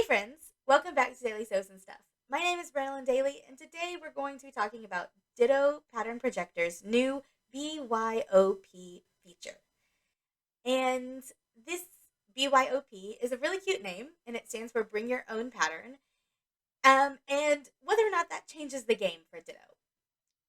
friends, welcome back to Dailey Sews Stuff. My name is Brennan Dailey, and today we're going to be talking about Ditto Pattern Projector's new BYOP feature. And this BYOP is a really cute name, and it stands for Bring Your Own Pattern, and whether or not that changes the game for Ditto.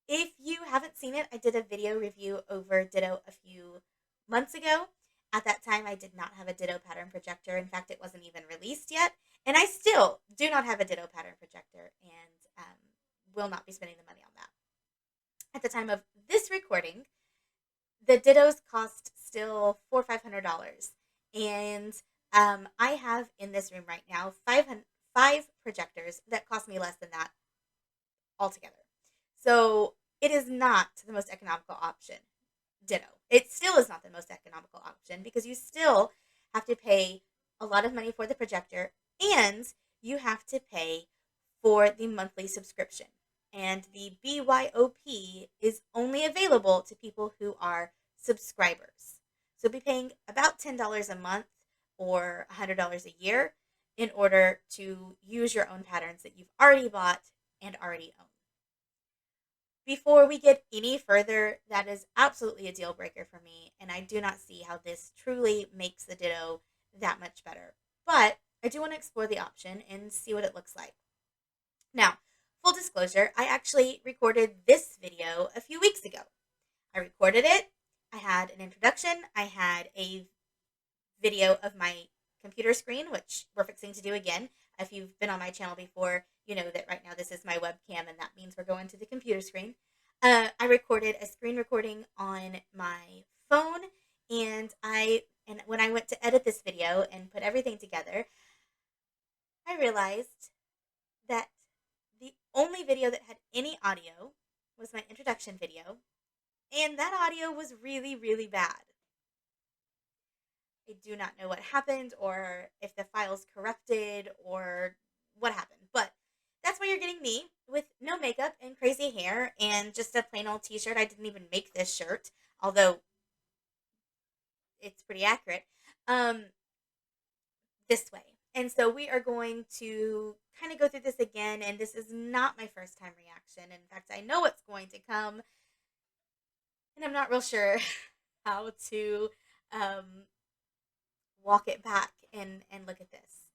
If you haven't seen it, I did a video review over Ditto a few months ago. At that time, I did not have a Ditto pattern projector. In fact, it wasn't even released yet. And I still do not have a Ditto pattern projector and will not be spending the money on that. At the time of this recording, the Dittos cost still $400 or $500. And I have in this room right now five projectors that cost me less than that altogether. So it is not the most economical option. Ditto. It still is not the most economical option because you still have to pay a lot of money for the projector and you have to pay for the monthly subscription. And the BYOP is only available to people who are subscribers. So be paying about $10 a month or $100 a year in order to use your own patterns that you've already bought and already own. Before we get any further, that is absolutely a deal breaker for me, and I do not see how this truly makes the Ditto that much better. But I do want to explore the option and see what it looks like. Now, full disclosure, I actually recorded this video a few weeks ago. I recorded it, I had an introduction, I had a video of my computer screen, which we're fixing to do again. If you've been on my channel before, you know that right now this is my webcam, and that means we're going to the computer screen. I recorded a screen recording on my phone, and when I went to edit this video and put everything together, I realized that the only video that had any audio was my introduction video, and that audio was really, really bad. I do not know what happened or if the file's corrupted or what happened, but that's why you're getting me with no makeup and crazy hair and just a plain old t-shirt. I didn't even make this shirt, although it's pretty accurate, this way. And so we are going to kind of go through this again, and this is not my first time reaction. In fact, I know what's going to come, and I'm not real sure how to walk it back and look at this.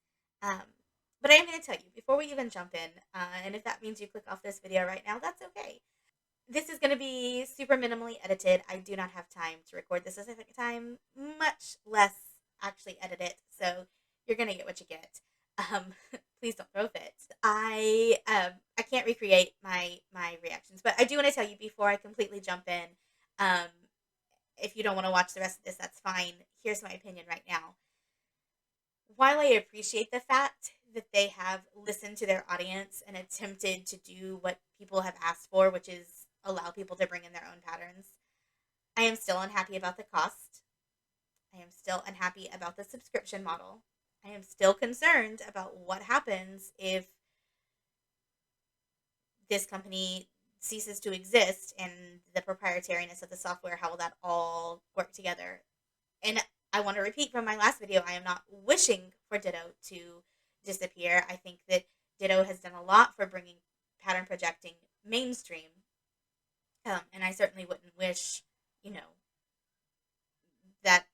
But I am going to tell you, before we even jump in, and if that means you click off this video right now, that's okay. This is going to be super minimally edited. I do not have time to record this a second time, much less actually edit it, so you're going to get what you get. Please don't throw fits. I can't recreate my reactions, but I do want to tell you before I completely jump in, if you don't want to watch the rest of this, that's fine. Here's my opinion right now. While I appreciate the fact that they have listened to their audience and attempted to do what people have asked for, which is allow people to bring in their own patterns, I am still unhappy about the cost. I am still unhappy about the subscription model. I am still concerned about what happens if this company ceases to exist and the proprietariness of the software, how will that all work together? And I want to repeat from my last video, I am not wishing for Ditto to disappear. I think that Ditto has done a lot for bringing pattern projecting mainstream. And I certainly wouldn't wish, that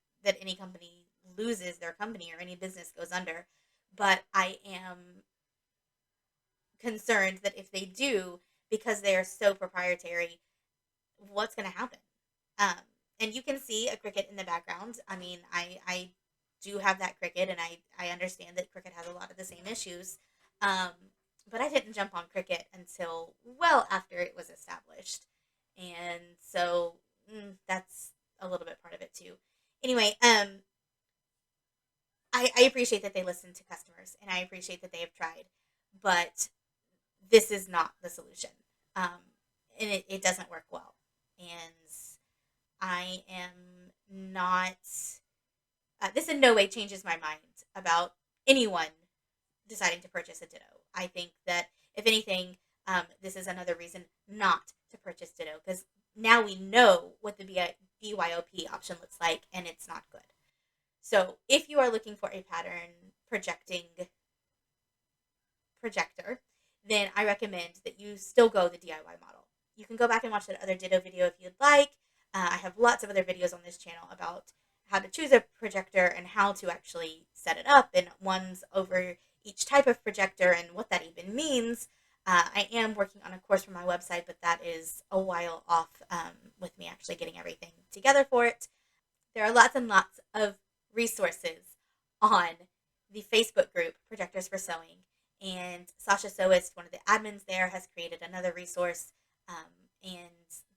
any company loses their company or any business goes under. But I am concerned that if they do, because they are so proprietary, what's going to happen? And you can see a Cricut in the background. I mean, I do have that Cricut, and I understand that Cricut has a lot of the same issues. But I didn't jump on Cricut until well after it was established. And so that's a little bit part of it too. Anyway, I appreciate that they listen to customers, and I appreciate that they have tried. But this is not the solution. And it doesn't work well. And I am not, this in no way changes my mind about anyone deciding to purchase a Ditto. I think that, if anything, this is another reason not to purchase Ditto, because now we know what the BYOP option looks like, and it's not good. So if you are looking for a pattern projecting projector, then I recommend that you still go the DIY model. You can go back and watch that other Ditto video if you'd like. I have lots of other videos on this channel about how to choose a projector and how to actually set it up, and ones over each type of projector and what that even means. I am working on a course for my website, but that is a while off with me actually getting everything together for it. There are lots and lots of resources on the Facebook group, Projectors for Sewing. And Sasha Sewist, one of the admins there, has created another resource. And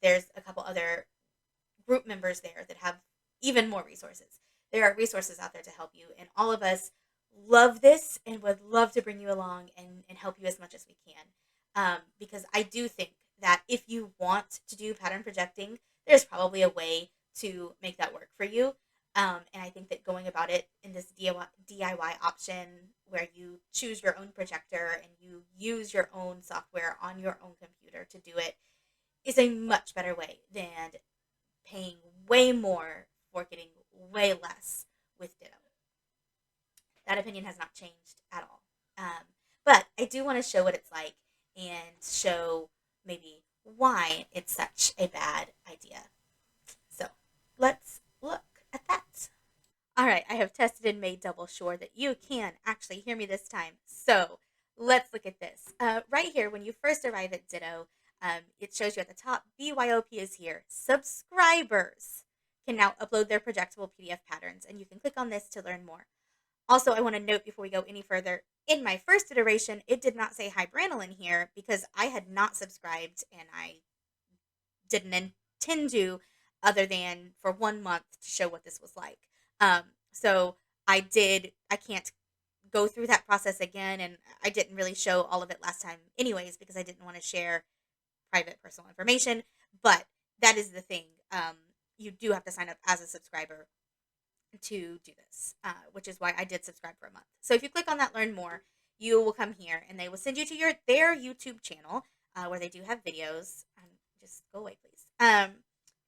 there's a couple other group members there that have even more resources. There are resources out there to help you. And all of us love this and would love to bring you along and help you as much as we can. Because I do think that if you want to do pattern projecting, there's probably a way to make that work for you. And I think that going about it in this DIY option where you choose your own projector and you use your own software on your own computer to do it is a much better way than paying way more for getting way less with Ditto. That opinion has not changed at all. But I do want to show what it's like and show maybe why it's such a bad idea. So let's look at that. All right, I have tested and made double sure that you can actually hear me this time. So let's look at this. Right here, when you first arrive at Ditto, it shows you at the top, BYOP is here. Subscribers can now upload their projectable PDF patterns, and you can click on this to learn more. Also, I want to note before we go any further, in my first iteration, it did not say hi Branolyn here because I had not subscribed and I didn't intend to, other than for 1 month to show what this was like. So I can't go through that process again, and I didn't really show all of it last time anyways because I didn't want to share private personal information, but that is the thing. You do have to sign up as a subscriber to do this, which is why I did subscribe for a month. So if you click on that learn more, you will come here and they will send you to their YouTube channel where they do have videos. Just go away, please. And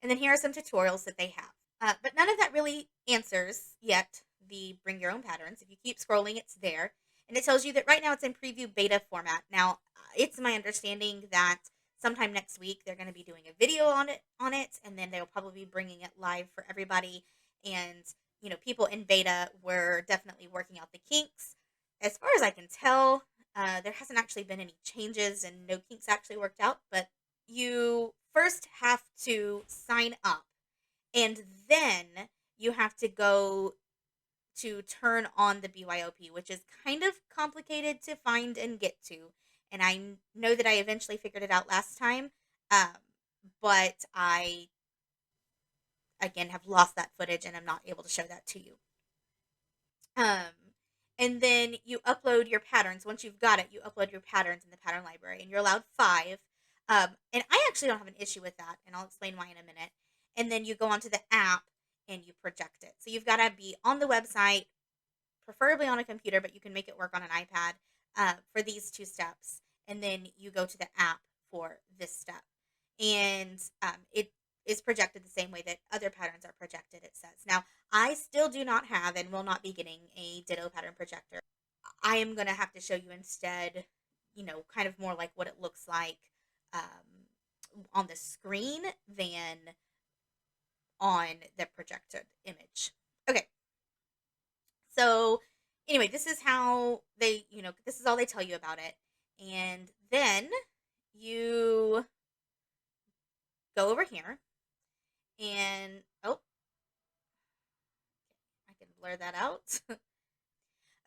then here are some tutorials that they have. But none of that really answers yet the bring your own patterns. If you keep scrolling, it's there. And it tells you that right now it's in preview beta format. Now, it's my understanding that sometime next week they're going to be doing a video on it, and then they'll probably be bringing it live for everybody. And people in beta were definitely working out the kinks. As far as I can tell, there hasn't actually been any changes and no kinks actually worked out, but you first have to sign up and then you have to go to turn on the BYOP, which is kind of complicated to find and get to. And I know that I eventually figured it out last time, but I, again, have lost that footage and I'm not able to show that to you. And then you upload your patterns. Once you've got it, you upload your patterns in the pattern library, and you're allowed 5. And I actually don't have an issue with that, and I'll explain why in a minute. And then you go onto the app and you project it. So you've got to be on the website, preferably on a computer, but you can make it work on an iPad for these 2 steps. And then you go to the app for this step. And it is projected the same way that other patterns are projected, it says. Now, I still do not have and will not be getting a Ditto pattern projector. I am going to have to show you instead, kind of more like what it looks like on the screen than on the projected image. Okay. So anyway, this is how they, this is all they tell you about it. And then you go over here and, I can blur that out.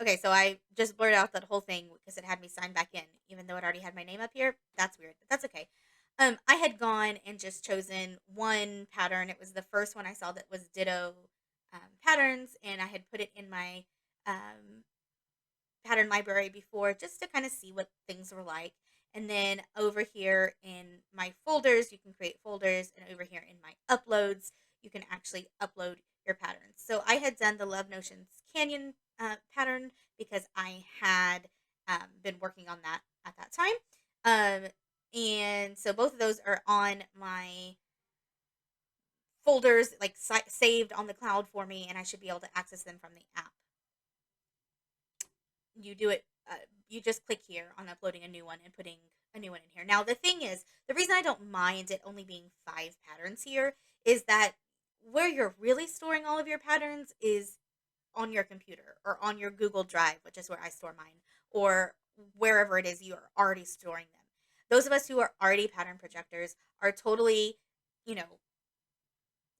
Okay, so I just blurred out that whole thing because it had me sign back in, even though it already had my name up here. That's weird, but that's okay. I had gone and just chosen one pattern. It was the first one I saw that was Ditto patterns, and I had put it in my pattern library before just to kind of see what things were like. And then over here in my folders, you can create folders, and over here in my uploads, you can actually upload your patterns. So I had done the Love Notions Canyon pattern because I had been working on that at that time. And so both of those are on my folders, like saved on the cloud for me, and I should be able to access them from the app. You do it you just click here on uploading a new one and putting a new one in here. Now, the thing is, the reason I don't mind it only being 5 patterns here is that where you're really storing all of your patterns is on your computer or on your Google Drive, which is where I store mine, or wherever it is you are already storing them. Those of us who are already pattern projectors are totally, you know,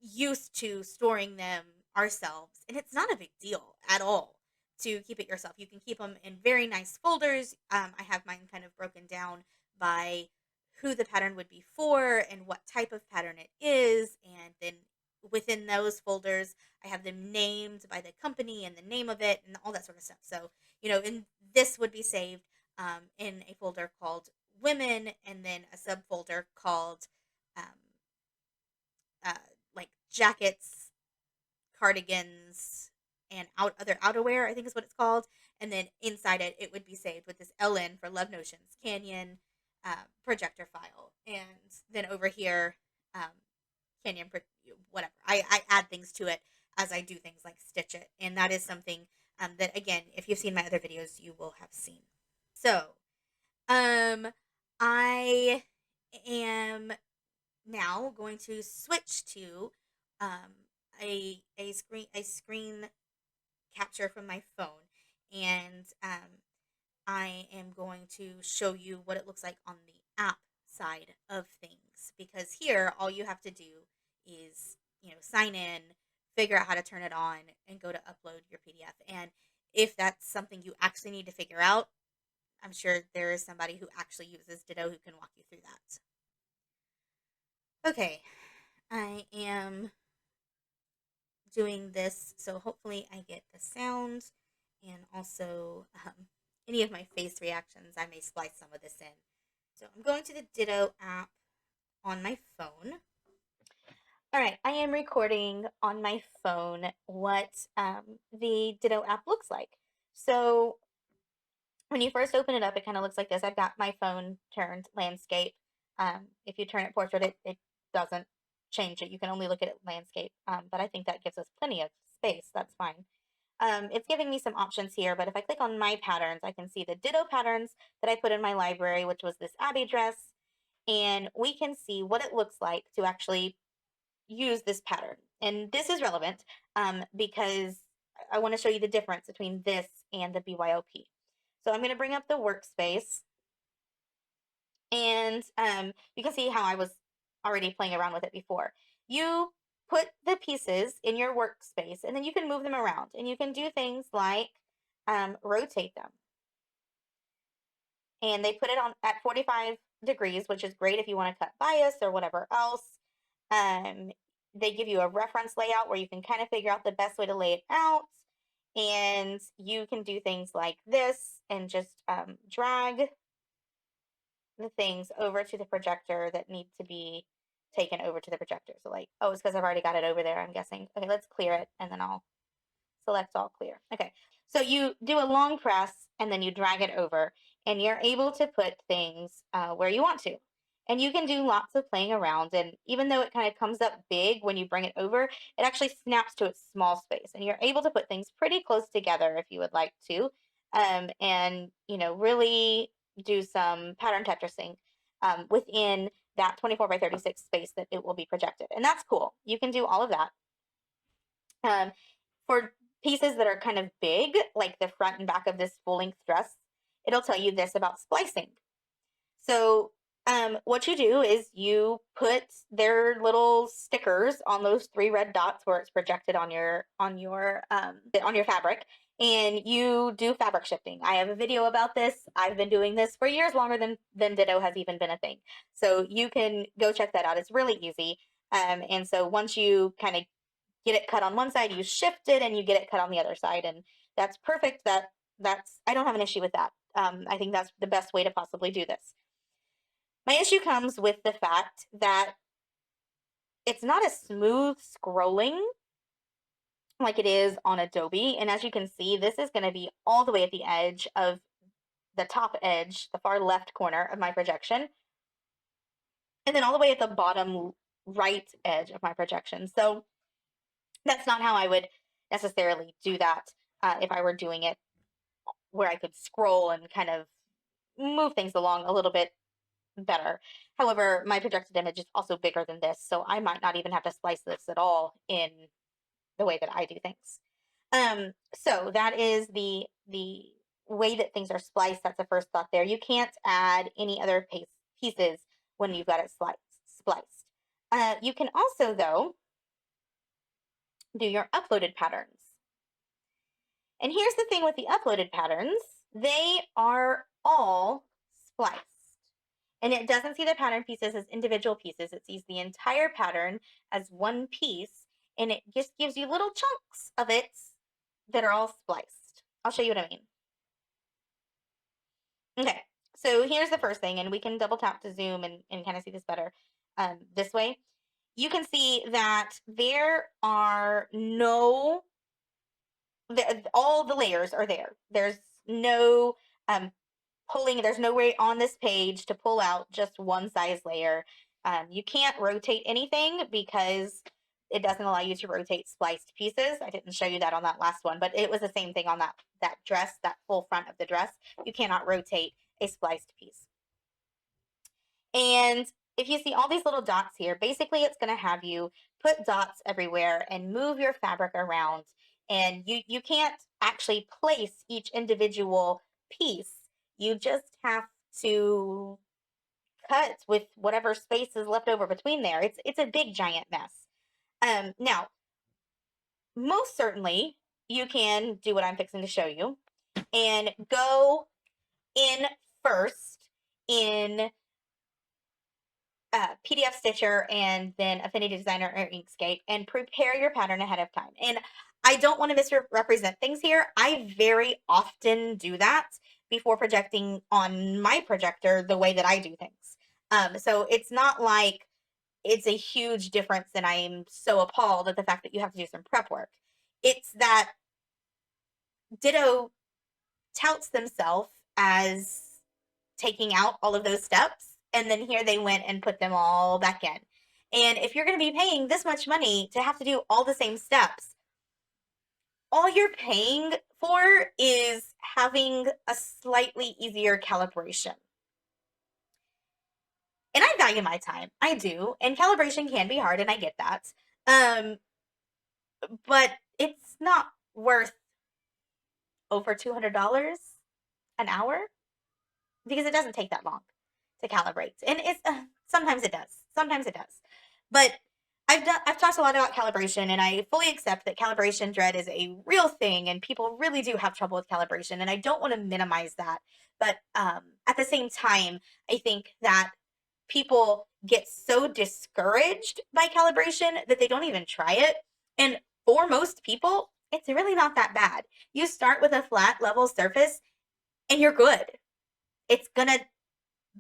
used to storing them ourselves, and it's not a big deal at all to keep it yourself. You can keep them in very nice folders. I have mine kind of broken down by who the pattern would be for and what type of pattern it is, and then within those folders I have them named by the company and the name of it and all that sort of stuff. So, and this would be saved in a folder called women, and then a subfolder called um, uh, like jackets, cardigans, and other outerwear, I think is what it's called. And then inside it, it would be saved with this LN for Love Notions Canyon projector file. And then over here, um, Canyon, whatever. I add things to it as I do things like stitch it. And that is something that, again, if you've seen my other videos, you will have seen. So, I am now going to switch to a screen capture from my phone, and I am going to show you what it looks like on the app side of things, because here all you have to do is sign in, figure out how to turn it on, and go to upload your PDF. And if that's something you actually need to figure out, I'm sure there is somebody who actually uses Ditto who can walk you through that. Okay, I am doing this, so hopefully I get the sound and also any of my face reactions. I may splice some of this in. So I'm going to the Ditto app on my phone. All right, I am recording on my phone what the Ditto app looks like. So when you first open it up, it kind of looks like this. I've got my phone turned landscape. If you turn it portrait, it doesn't change it. You can only look at it landscape, but I think that gives us plenty of space. That's fine. It's giving me some options here, but if I click on my patterns, I can see the Ditto patterns that I put in my library, which was this Abby dress, and we can see what it looks like to actually use this pattern. And this is relevant because I want to show you the difference between this and the BYOP. So I'm going to bring up the workspace, and you can see how I was already playing around with it before. You put the pieces in your workspace, and then you can move them around, and you can do things like rotate them. And they put it on at 45 degrees, which is great if you want to cut bias or whatever else. They give you a reference layout where you can kind of figure out the best way to lay it out. And you can do things like this and just drag the things over to the projector that need to be taken over to the projector. So like, oh, it's because I've already got it over there, I'm guessing. Okay, let's clear it, and then I'll select all clear. Okay, so you do a long press and then you drag it over, and you're able to put things where you want to. And you can do lots of playing around, and even though it kind of comes up big when you bring it over, it actually snaps to its small space, and you're able to put things pretty close together if you would like to, and really do some pattern Tetrising within that 24 by 36 space that it will be projected. And that's cool. You can do all of that. For pieces that are kind of big, like the front and back of this full-length dress, it'll tell you this about splicing. So what you do is you put their little stickers on those 3 red dots where it's projected on your fabric, and you do fabric shifting. I have a video about this. I've been doing this for years, longer than Ditto has even been a thing. So you can go check that out. It's really easy. And so once you kind of get it cut on one side, you shift it, and you get it cut on the other side, and that's perfect. That's I don't have an issue with that. I think that's the best way to possibly do this. My issue comes with the fact that it's not as smooth scrolling like it is on Adobe, and as you can see, this is going to be all the way at the edge of the top edge, the far left corner of my projection, and then all the way at the bottom right edge of my projection. So that's not how I would necessarily do that if I were doing it where I could scroll and kind of move things along a little bit better. However, my projected image is also bigger than this, so I might not even have to splice this at all in the way that I do things. So that is the way that things are spliced. That's the first thought there. You can't add any other pieces when you've got it spliced. You can also, though, do your uploaded patterns. And here's the thing with the uploaded patterns. They are all spliced. And it doesn't see the pattern pieces as individual pieces. It sees the entire pattern as one piece, and it just gives you little chunks of it that are all spliced. I'll show you what I mean. Okay, so here's the first thing, and we can double tap to zoom and kind of see this better this way. You can see that there are all the layers are there. There's no pulling, there's no way on this page to pull out just one size layer. You can't rotate anything because it doesn't allow you to rotate spliced pieces. I didn't show you that on that last one, but it was the same thing on that dress, that full front of the dress. You cannot rotate a spliced piece. And if you see all these little dots here, basically it's going to have you put dots everywhere and move your fabric around. And you can't actually place each individual piece. You just have to cut with whatever space is left over between there. It's a big giant mess. Now, most certainly you can do what I'm fixing to show you and go in first in PDF Stitcher and then Affinity Designer or Inkscape and prepare your pattern ahead of time. And I don't want to misrepresent things here. I very often do that before projecting on my projector the way that I do things. So it's not like it's a huge difference and I'm so appalled at the fact that you have to do some prep work. It's that Ditto touts themselves as taking out all of those steps, and then here they went and put them all back in. And if you're going to be paying this much money to have to do all the same steps, all you're paying for is having a slightly easier calibration. And I value my time. I do. And calibration can be hard, and I get that. But it's not worth over $200 an hour because it doesn't take that long to calibrate. And it's sometimes it does. Sometimes it does. But I've talked a lot about calibration, and I fully accept that calibration dread is a real thing, and people really do have trouble with calibration, and I don't want to minimize that. But at the same time, I think that people get so discouraged by calibration that they don't even try it. And for most people, it's really not that bad. You start with a flat level surface and you're good. It's going to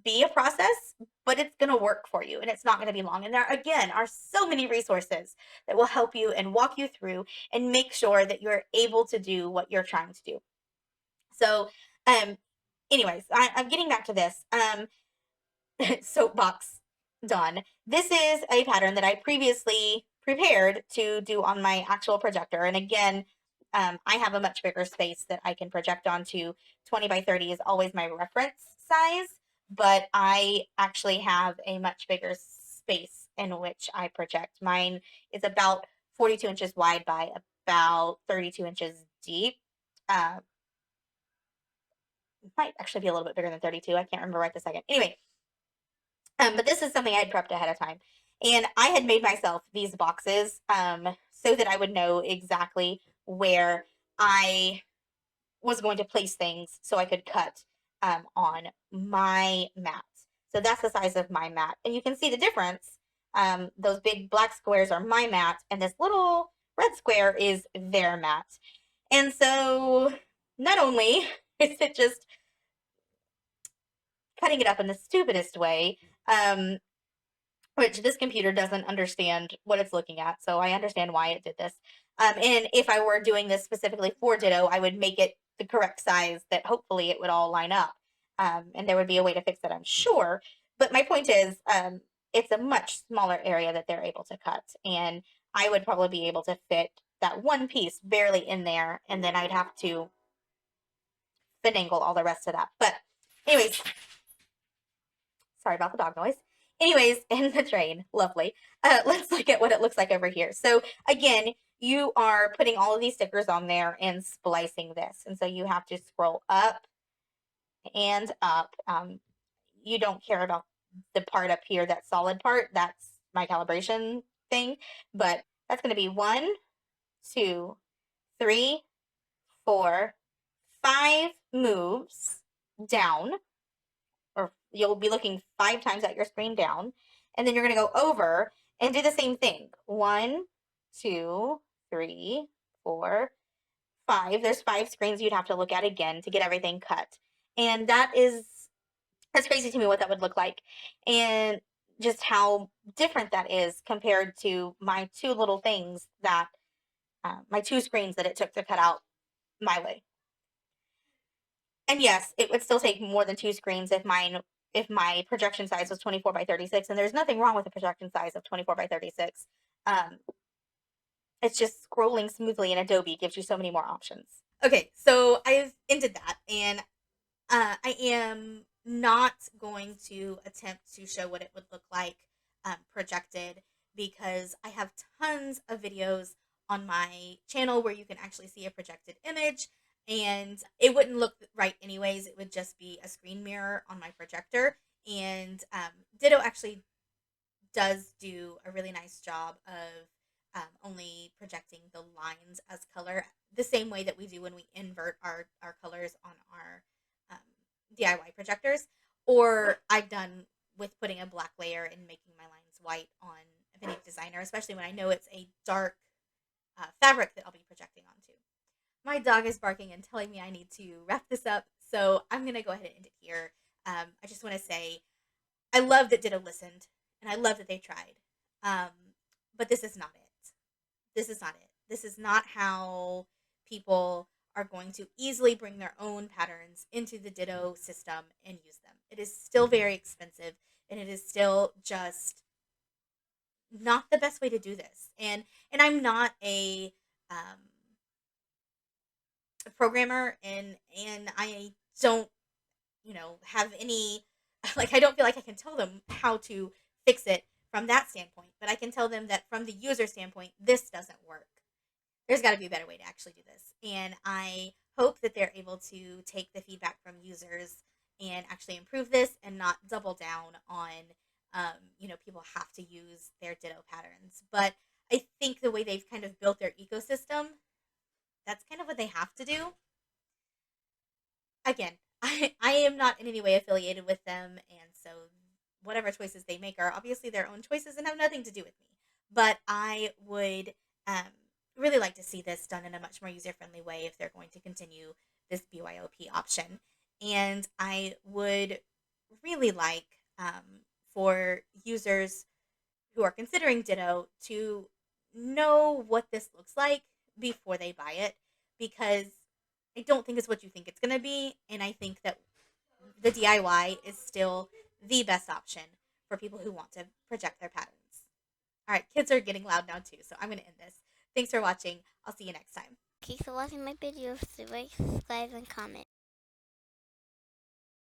be a process, but it's going to work for you and it's not going to be long. And there, again, are so many resources that will help you and walk you through and make sure that you're able to do what you're trying to do. So, anyways, I'm getting back to this. Soapbox done. This is a pattern that I previously prepared to do on my actual projector. And again, I have a much bigger space that I can project onto. 20 by 30 is always my reference size, but I actually have a much bigger space in which I project. Mine is about 42 inches wide by about 32 inches deep. Might actually be a little bit bigger than 32. I can't remember right this second. Anyway, but this is something I had prepped ahead of time. And I had made myself these boxes so that I would know exactly where I was going to place things so I could cut on my mat. So that's the size of my mat. And you can see the difference. Those big black squares are my mat, and this little red square is their mat. And so not only is it just cutting it up in the stupidest way, which this computer doesn't understand what it's looking at, so I understand why it did this. And if I were doing this specifically for Ditto, I would make it the correct size that hopefully it would all line up. And there would be a way to fix it, I'm sure. But my point is, it's a much smaller area that they're able to cut. And I would probably be able to fit that one piece barely in there, and then I'd have to finagle all the rest of that. But anyways, sorry about the dog noise. Anyways, in the train, lovely. Let's look at what it looks like over here. So again, you are putting all of these stickers on there and splicing this. And so you have to scroll up and up. You don't care about the part up here, that solid part. That's my calibration thing. But that's going to be 1, 2, 3, 4, 5 moves down, or you'll be looking 5 times at your screen down, and then you're going to go over and do the same thing. 1, 2, 3, 4, 5. There's 5 screens you'd have to look at again to get everything cut. And that's crazy to me what that would look like, and just how different that is compared to my 2 little things that my 2 screens that it took to cut out my way. And yes, it would still take more than 2 screens if my projection size was 24 by 36, and there's nothing wrong with a projection size of 24 by 36. It's just scrolling smoothly in Adobe gives you so many more options. Okay, so I've ended that, and I am not going to attempt to show what it would look like projected, because I have tons of videos on my channel where you can actually see a projected image, and it wouldn't look right anyways. It would just be a screen mirror on my projector. And Ditto actually does do a really nice job of only projecting the lines as color, the same way that we do when we invert our colors on our DIY projectors, or I've done with putting a black layer and making my lines white on Afflink Designer, especially when I know it's a dark fabric that I'll be projecting onto. My dog is barking and telling me I need to wrap this up, so I'm going to go ahead and end it here. I just want to say I love that Ditto listened, and I love that they tried, but this is not it. This is not it. This is not how people are going to easily bring their own patterns into the Ditto system and use them. It is still very expensive, and it is still just not the best way to do this. And I'm not a programmer, and I don't, have any, like, I don't feel like I can tell them how to fix it from that standpoint, but I can tell them that from the user standpoint, this doesn't work. There's got to be a better way to actually do this. And I hope that they're able to take the feedback from users and actually improve this, and not double down on, people have to use their Ditto patterns. But I think the way they've kind of built their ecosystem, that's kind of what they have to do. Again, I am not in any way affiliated with them, and so whatever choices they make are obviously their own choices and have nothing to do with me. But I would really like to see this done in a much more user-friendly way if they're going to continue this BYOP option. And I would really like for users who are considering Ditto to know what this looks like before they buy it, because I don't think it's what you think it's going to be, and I think that the DIY is still the best option for people who want to project their patterns. All right, kids are getting loud now too, so I'm going to end this. Thanks for watching. I'll see you next time. Thanks for watching my videos. Like, subscribe, and comment.